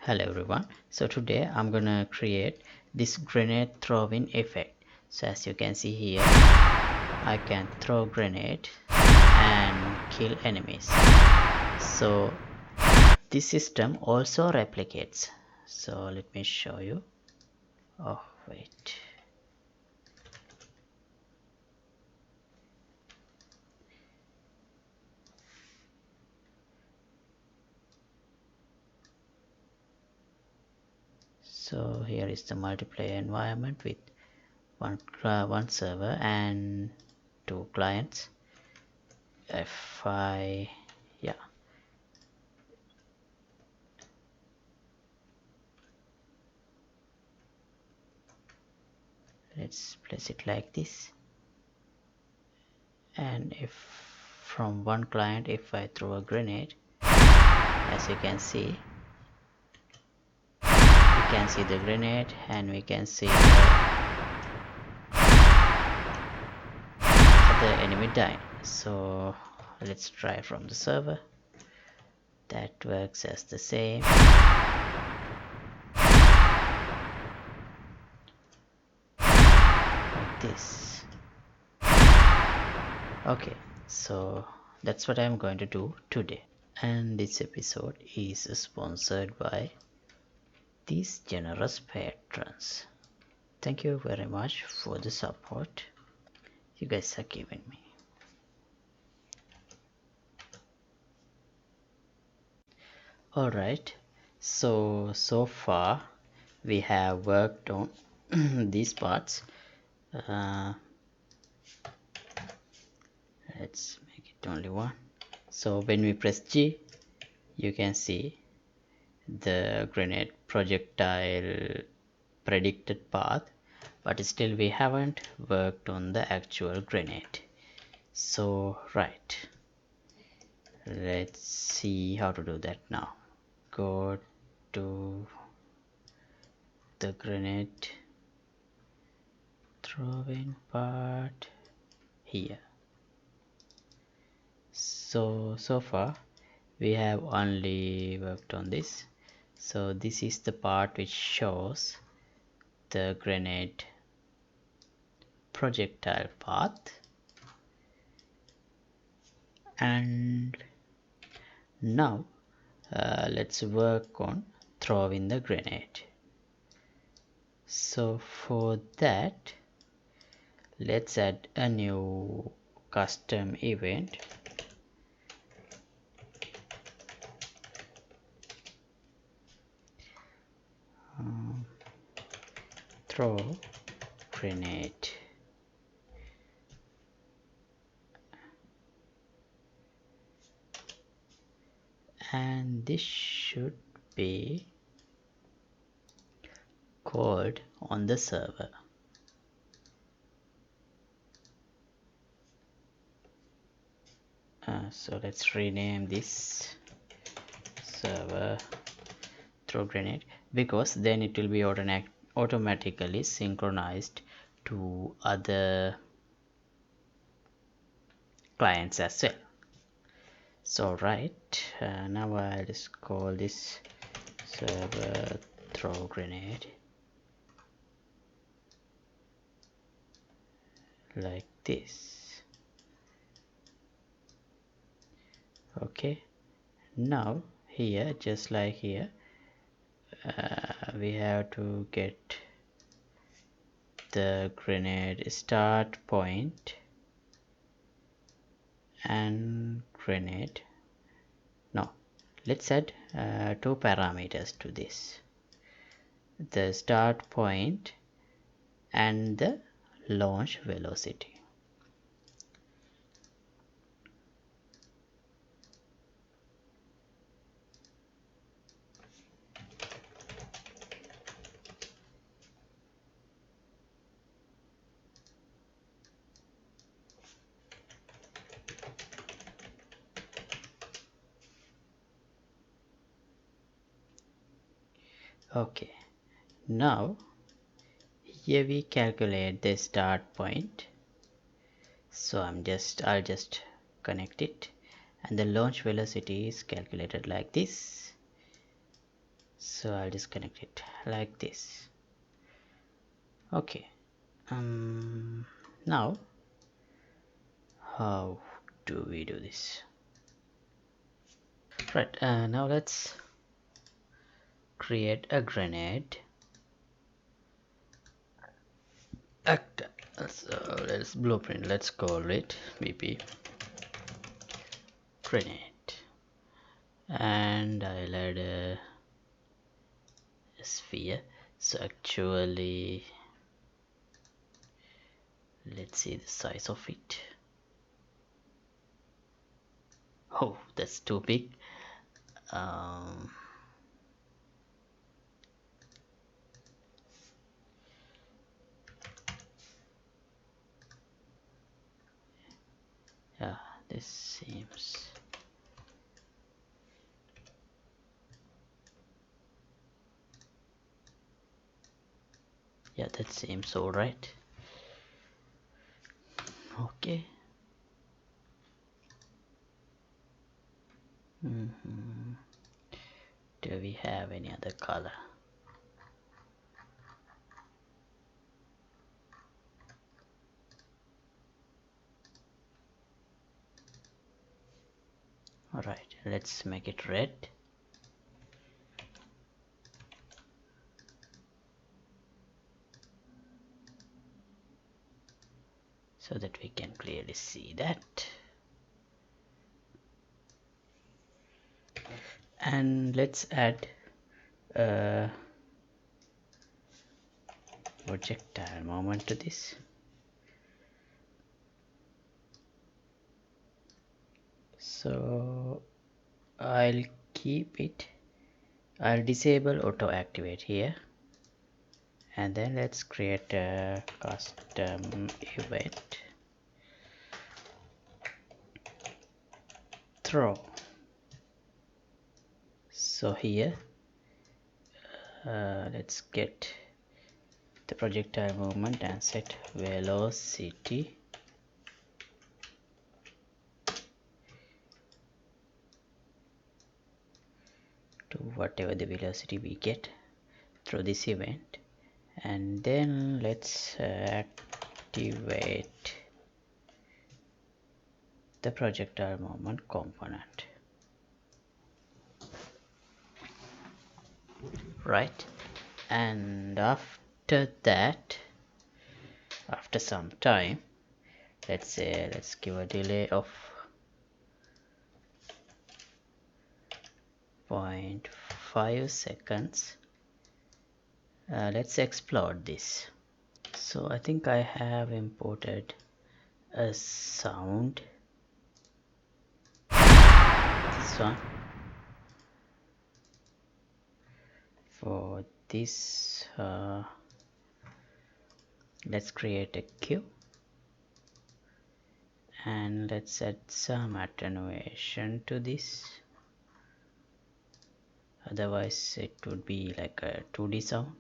Hello everyone, so today I'm gonna create this grenade throwing effect. So as you can see here, I can throw grenade and kill enemies. So this system also replicates. So let me show you. Oh wait. So here is the multiplayer environment with one server and two clients. If I let's place it like this. And if from one client, if I throw a grenade, as you can see, we can see the grenade and we can see the enemy dying. So let's try from the server. That works as the same. Like this. Okay, so that's what I'm going to do today. And this episode is sponsored by these generous patrons. Thank you very much for the support you guys are giving me. Alright, so far we have worked on these parts. Let's make it only one. So when we press G, you can see the grenade projectile predicted path, but still we haven't worked on the actual grenade. So right, let's see how to do that now. Go to the grenade throwing part here. So far we have only worked on this. So this is the part which shows the grenade projectile path, and now let's work on throwing the grenade. So for that, let's add a new custom event. Throw grenade. And this should be called on the server. So let's rename this server throw grenade, because then it will be automatically synchronized to other clients as well. So right, now I'll just call this server throw grenade like this. Okay, now here, just like here, we have to get the grenade start point and grenade. Now let's add two parameters to this: the start point and the launch velocity. Okay, now here we calculate the start point. So I'll just connect it, and the launch velocity is calculated like this. So I'll disconnect it like this. Okay. Now how do we do this? Right, now let's create a grenade actor. So let's blueprint, let's call it BP grenade, and I'll add a sphere. So actually, let's see the size of it. Oh, that's too big. Yeah, this seems, yeah, that seems all right. Okay. Do we have any other color? All right, let's make it red. So that we can clearly see that. And let's add a projectile moment to this. So I'll keep it, I'll disable auto activate here, and then let's create a custom event throw. So here let's get the projectile movement and set velocity to whatever the velocity we get through this event, and then let's activate the projectile movement component. Right, and after that, after some time, let's give a delay of 0.5 seconds. Let's explode this. So I think I have imported a sound, this one. For this let's create a queue, and let's add some attenuation to this, otherwise it would be like a 2D sound.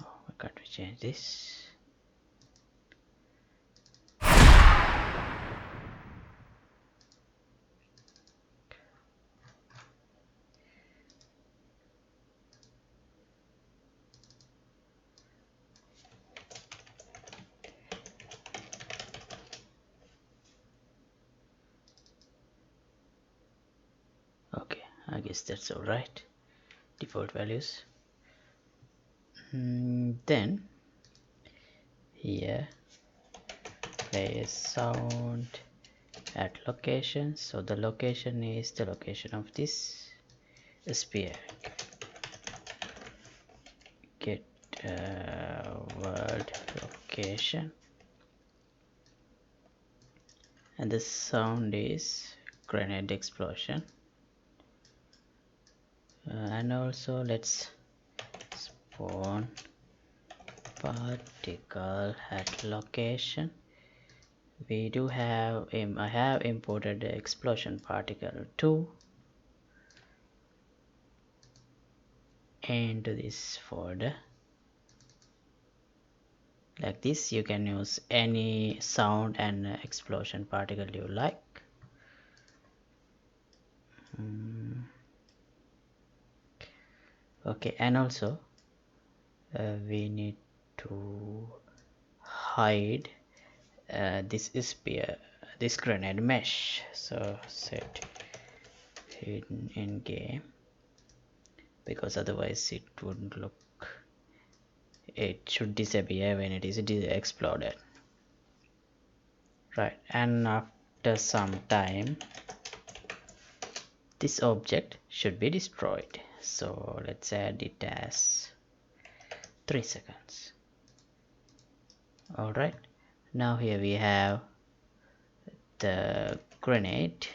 Oh, I got to change this. Okay, I guess that's all right. Default values. Then here play sound at location. So the location is the location of this sphere. Get world location, and the sound is grenade explosion. And also let's spawn particle at location. We do have I have imported the explosion particle 2, into this folder. Like this, you can use any sound and explosion particle you like. Okay, and also we need to hide this spear, this grenade mesh. So set hidden in game, because otherwise it wouldn't look, it should disappear when it is exploded, right? And after some time this object should be destroyed, so let's add it as 3 seconds. All right, now here we have the grenade.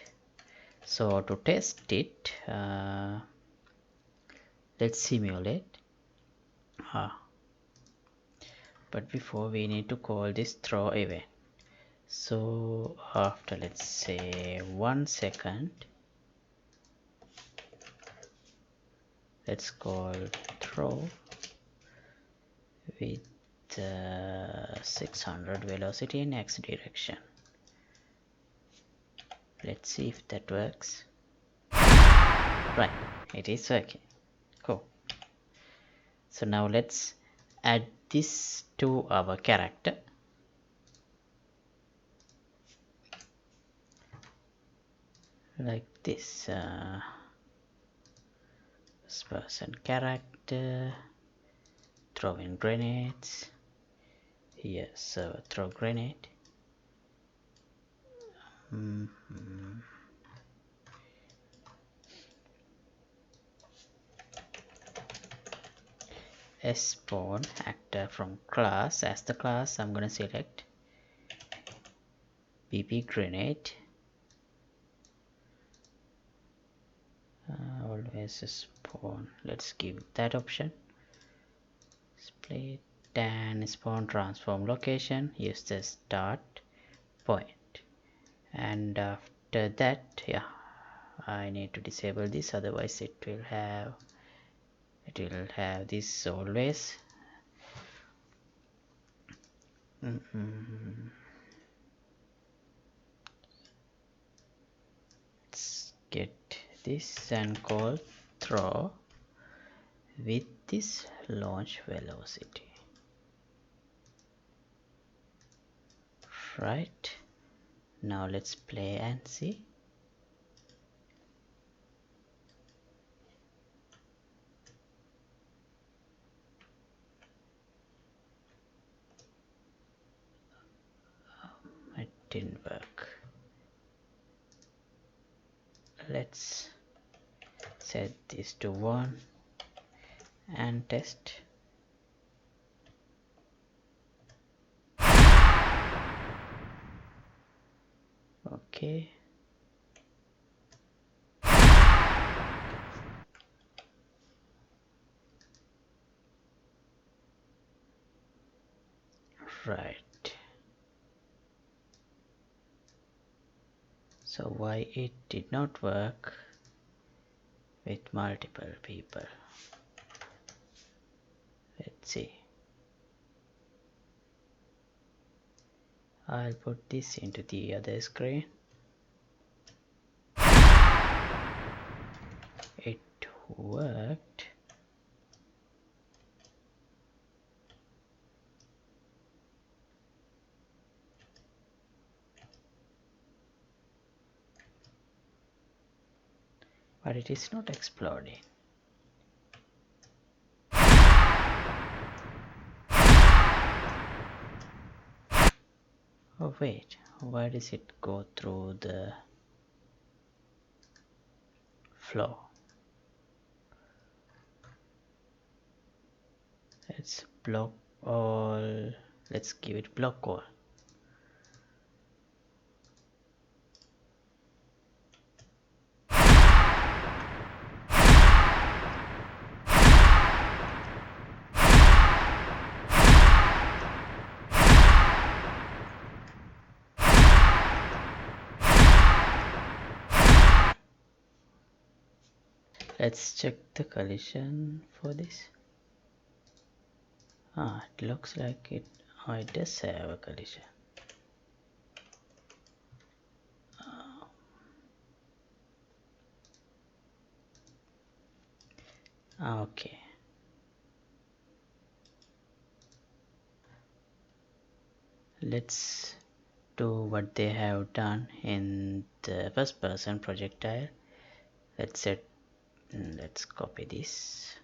So to test it, let's simulate. But before, we need to call this throw event. So after, let's say, 1 second, let's call throw with 600 velocity in x direction. Let's see if that works. Right, it is working. Cool. So now let's add this to our character. Like this. This person character, throwing grenades. Here, so throw grenade. Spawn actor from class. As the class, I'm gonna select PP grenade. Always spawn. Let's give that option. Split and spawn transform location. Use the start point. And after that, yeah, I need to disable this, otherwise it will have this always. Let's get this and call throw with this launch velocity. Right, now let's play and see. It didn't work. Let's set this to 1 and test. Okay. Right. So why it did not work with multiple people? Let's see. I'll put this into the other screen. It worked. But it is not exploding. Oh wait, why does it go through the floor? Let's block all. Let's give it block all. Let's check the collision for this. It looks like it does have a collision. Okay, let's do what they have done in the first person projectile. Let's copy this.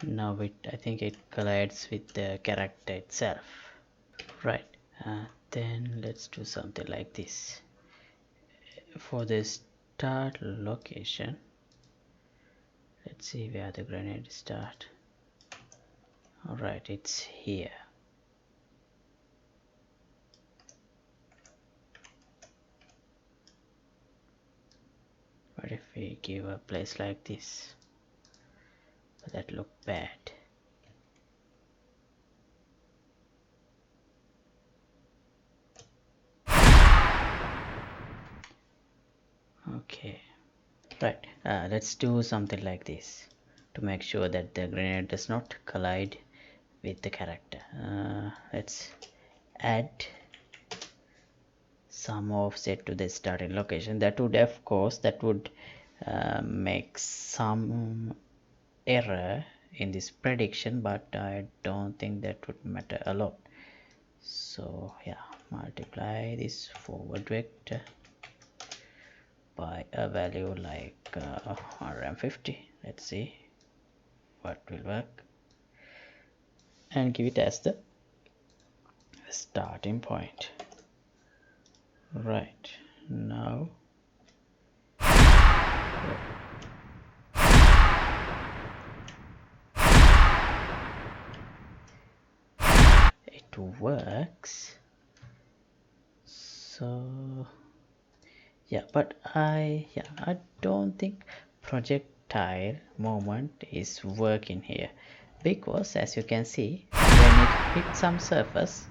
Now I think it collides with the character itself. Right, then let's do something like this. For the start location, let's see where the grenade start. Alright, it's here. What if we give a place like this? But that look bad. Okay, right, let's do something like this to make sure that the grenade does not collide with the character. Let's add some offset to the starting location. That would, of course, make some error in this prediction, but I don't think that would matter a lot. So yeah, multiply this forward vector by a value like 150. Let's see what will work, and give it as the starting point. Right, now it works. So yeah, but I don't think projectile movement is working here, because as you can see, when it hits some surface,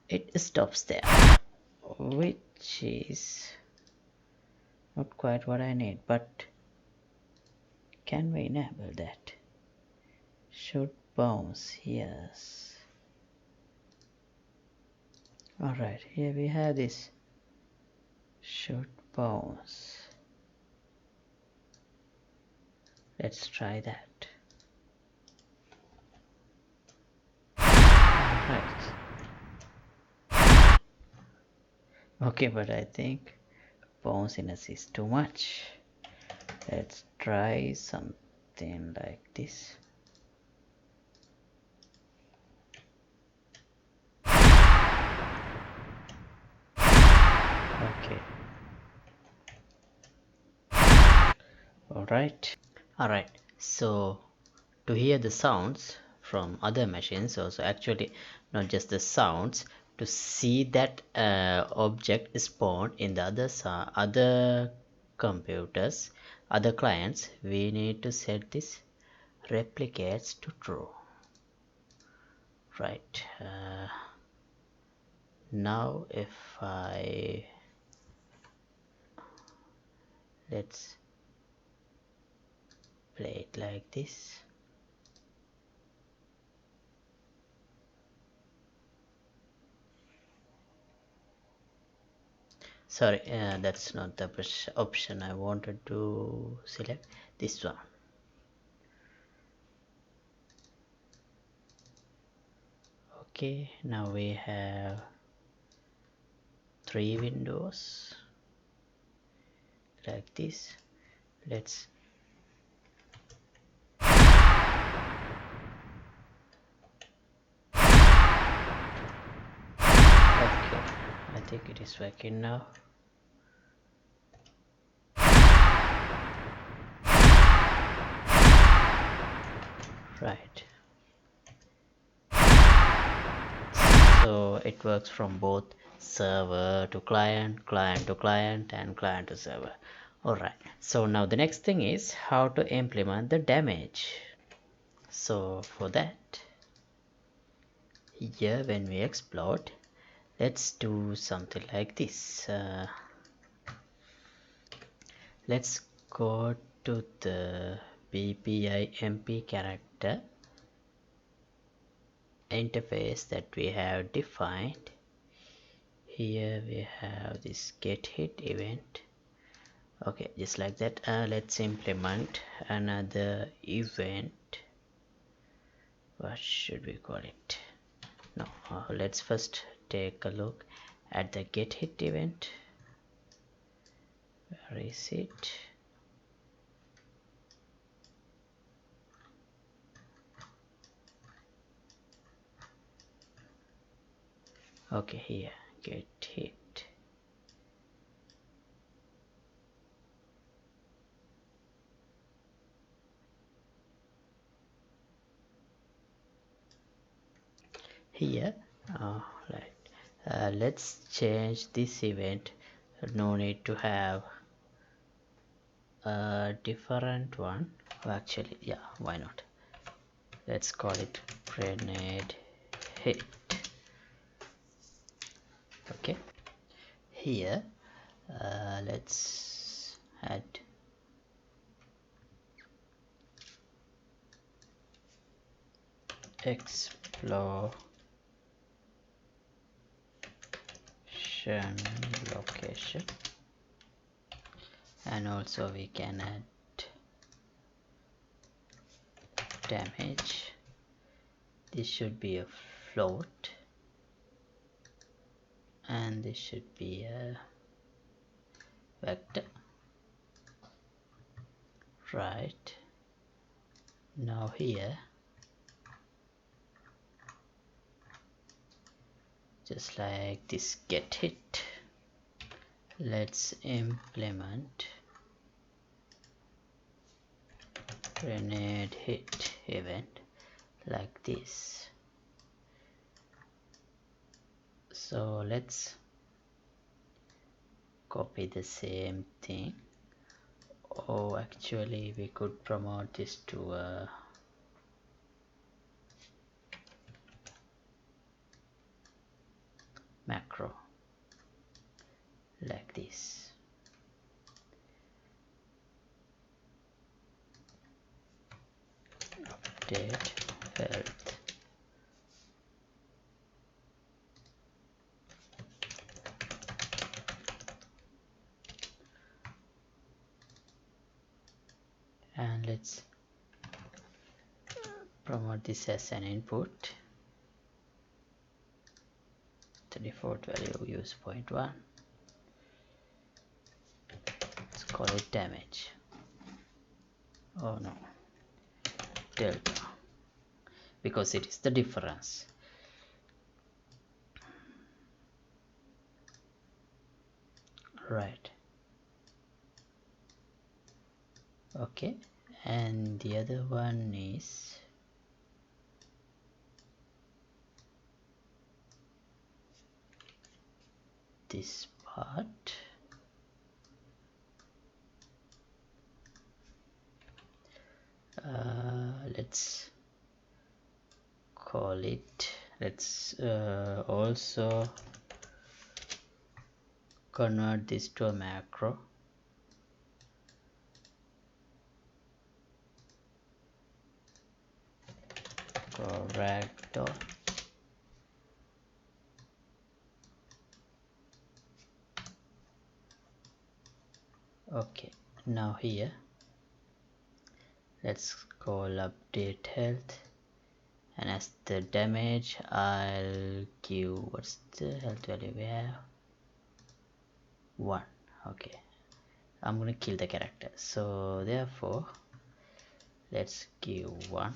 it stops there, which is not quite what I need. But can we enable that? Should bounce, yes. Alright, here we have this should bounce. Let's try that. Alright. Okay, but I think bounciness is too much. Let's try something like this. Okay. Alright. So to hear the sounds from other machines also, actually not just the sounds, to see that object spawn in the other computers, other clients, we need to set this replicates to true. Right, now if let's play it like this. Sorry, that's not the option I wanted to select. This one. Okay, now we have 3 windows like this. let's okay, I think it is working now. Right, so it works from both server to client, client to client, and client to server. Alright, so now the next thing is how to implement the damage. So for that, here when we explode, let's do something like this. Let's go to the BPIMP character interface that we have defined. Here we have this get hit event. Okay, just like that. Let's implement another event. What should we call it? No, let's first take a look at the get hit event. Where is it? Okay, here, get hit. Here, let's change this event. No need to have a different one. Actually, yeah, why not? Let's call it grenade hit. Okay, here let's add explosion location, and also we can add damage. This should be a float, and this should be a vector. Right, now here, just like this get hit, let's implement grenade hit event like this. So let's copy the same thing. Oh, actually we could promote this to a macro like this. Update health. And let's promote this as an input. The default value use 0.1. Let's call it damage. Oh no, delta, because it is the difference. Right, okay, and the other one is this part. Let's call it, let's also convert this to a macro. Correcto. Okay, now here let's call update health, and as the damage I'll give, what's the health value we have? 1. Okay, I'm gonna kill the character. So therefore let's give 1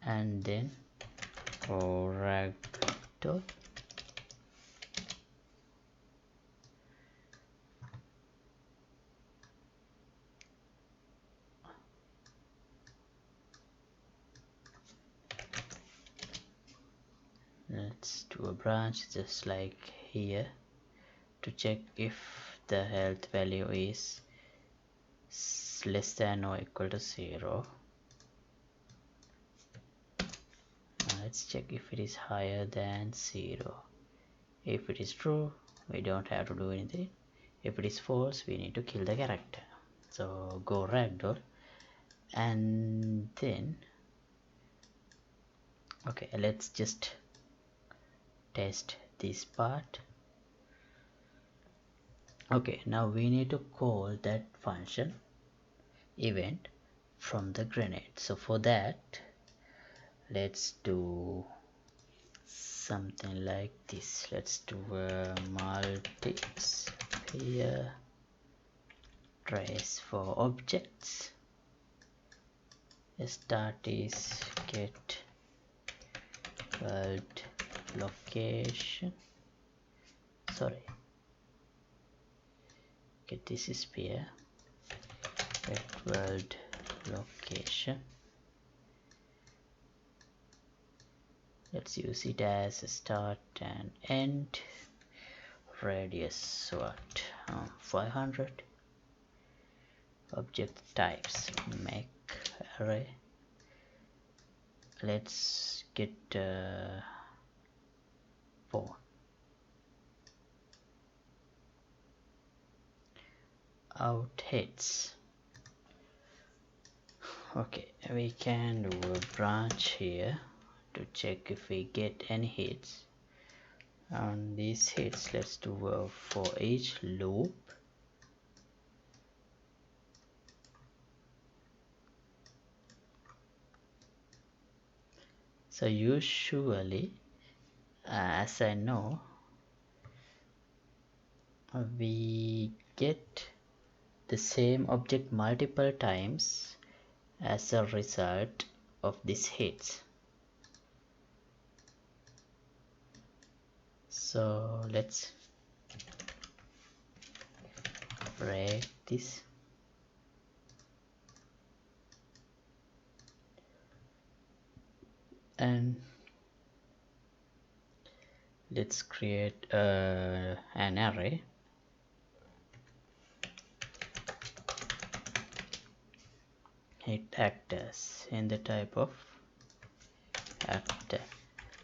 and then ragdoll. Let's do a branch just like here to check if the health value is less than or equal to 0. Let's check if it is higher than 0. If it is true, we don't have to do anything. If it is false, we need to kill the character. So go ragdoll, and then okay, let's just test this part. Okay, now we need to call that function event from the grenade. So for that, let's do something like this. Let's do a multi-sphere trace for objects. Start is get world location. Sorry, get this sphere, get world location. Let's use it as a start and end. Radius what? 500. Object types make array. Let's get 4. Out hits. Okay, we can do a branch here to check if we get any hits. On these hits, let's do a for each loop. So usually, as I know, we get the same object multiple times as a result of these hits. So let's break this. And let's create an array. Hit actors in the type of actor.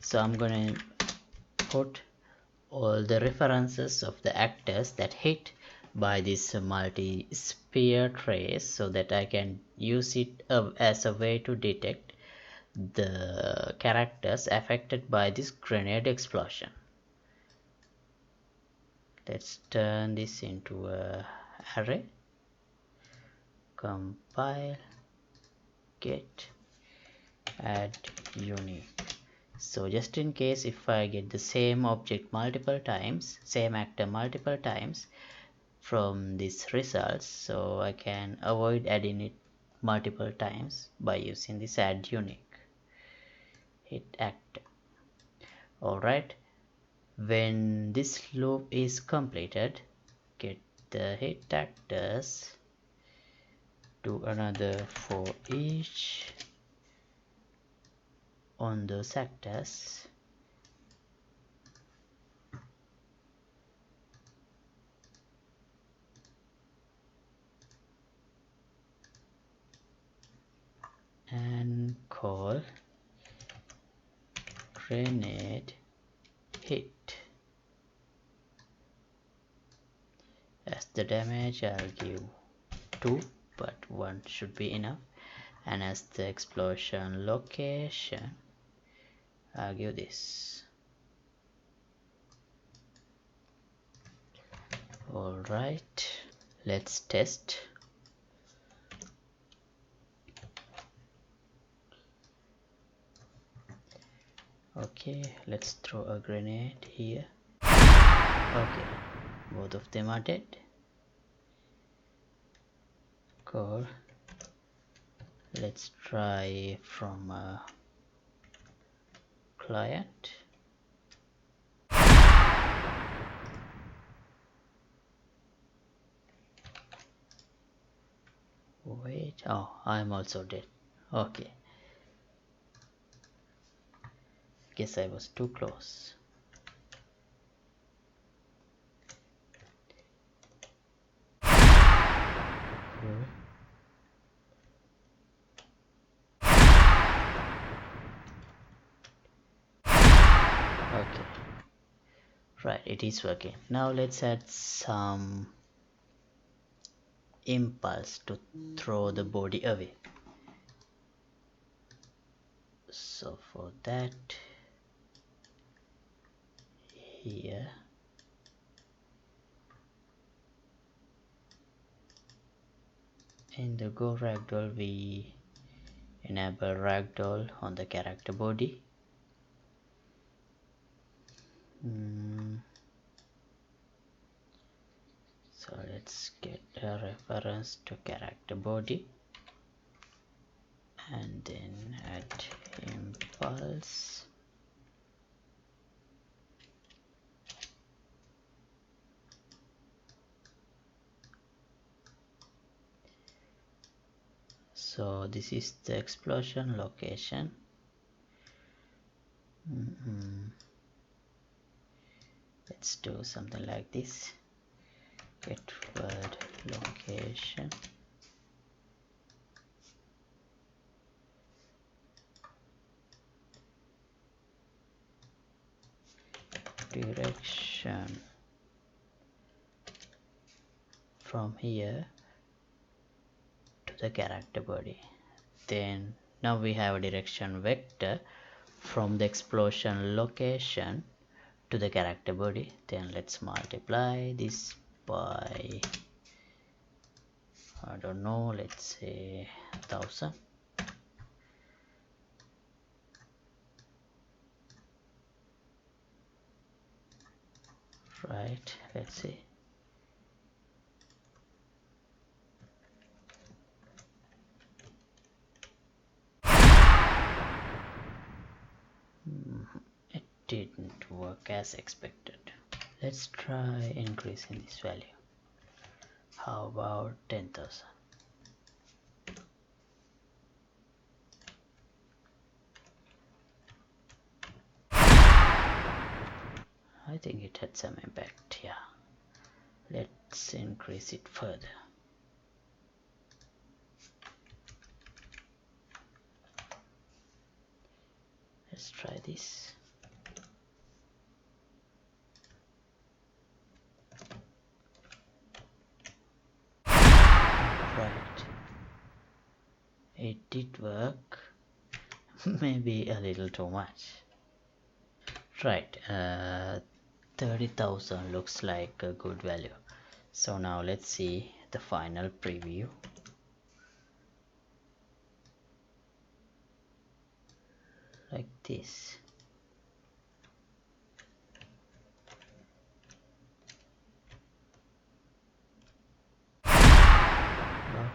So I'm gonna put all the references of the actors that hit by this multi-sphere trace so that I can use it as a way to detect the characters affected by this grenade explosion. Let's turn this into a array. Compile, get, add unique. So just in case if I get the same object multiple times, same actor multiple times from these results, so I can avoid adding it multiple times by using this add unique. Hit actor. Alright, when this loop is completed, get the hit actors, do another for each on those actors, and call grenade hit. As the damage, I'll give 2, but 1 should be enough. And as the explosion location, I'll give this. Alright, let's test. Okay, let's throw a grenade here. Okay, both of them are dead. Cool. Let's try from a client. Wait, oh, I'm also dead. Okay, guess I was too close. Cool. Okay, right, it is working. Now let's add some impulse to throw the body away. So for that, here in the Go Ragdoll, we enable Ragdoll on the character body. So let's get a reference to character body and then add impulse. So this is the explosion location. Let's do something like this. Get word location. Direction from here to the character body. Then now we have a direction vector from the explosion location to the character body. Then let's multiply this by, I don't know, let's say 1000. Right, let's see. It didn't work as expected. Let's try increasing this value. How about 10,000? I think it had some impact, yeah. Let's increase it further. Let's try this. Right. It did work. Maybe a little too much. Right. 30,000 looks like a good value. So now let's see the final preview. Like this.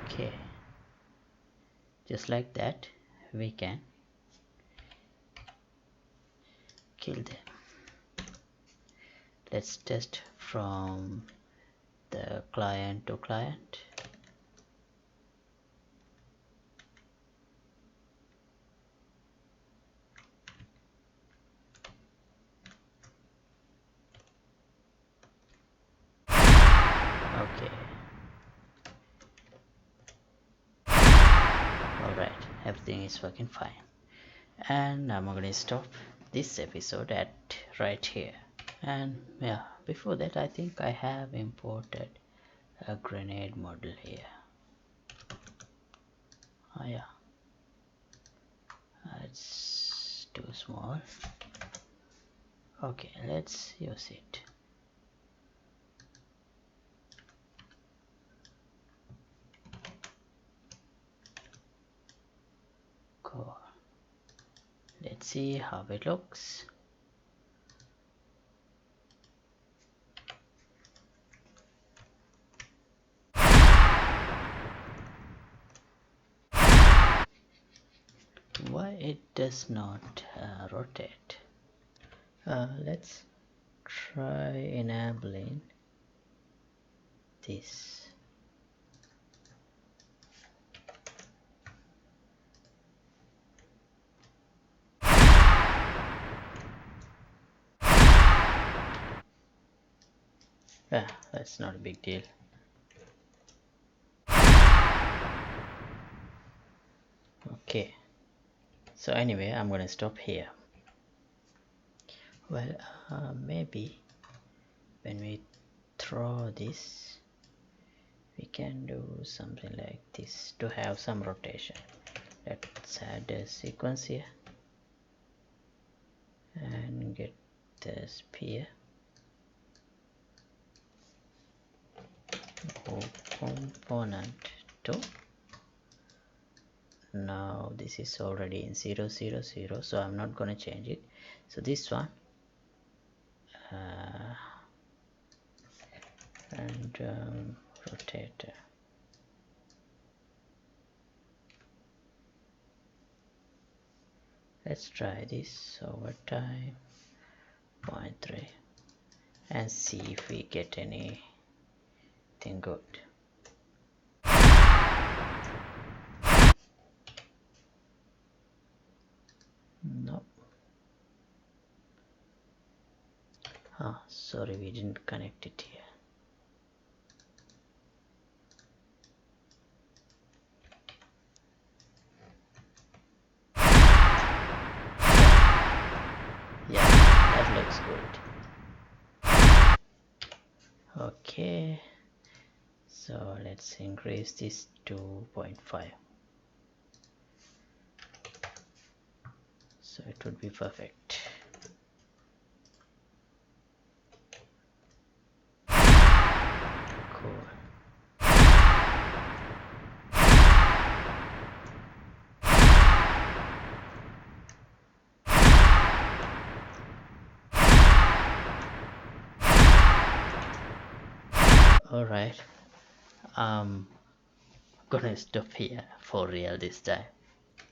Okay, just like that we can kill them. Let's test from the client to client. Okay. Alright, everything is working fine. And I'm gonna stop this episode at right here. And yeah, before that I think I have imported a grenade model here. Oh yeah, it's too small. Okay, let's use it. Cool. Let's see how it looks. why it does not rotate? Let's try enabling this. That's not a big deal. Okay, so anyway, I'm gonna stop here. Well, maybe when we throw this, we can do something like this to have some rotation. Let's add a sequence here and get the sphere. Component 2. Now this is already in 0 0 0, so I'm not gonna change it. So this one and rotate. Let's try this over time 0.3 and see if we get anything good. No. Sorry, we didn't connect it here. Yeah, that looks good. Okay, so let's increase this to 0.5, so it would be perfect. Cool. Alright, I'm gonna stop here for real this time.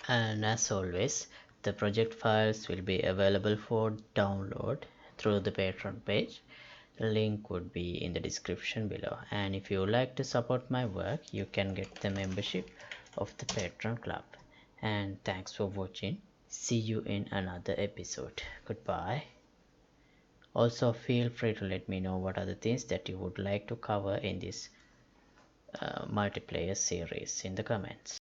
And as always, the project files will be available for download through the Patreon page. The link would be in the description below. And if you would like to support my work, you can get the membership of the Patreon club. And thanks for watching. See you in another episode. Goodbye. Also, feel free to let me know what are the things that you would like to cover in this multiplayer series in the comments.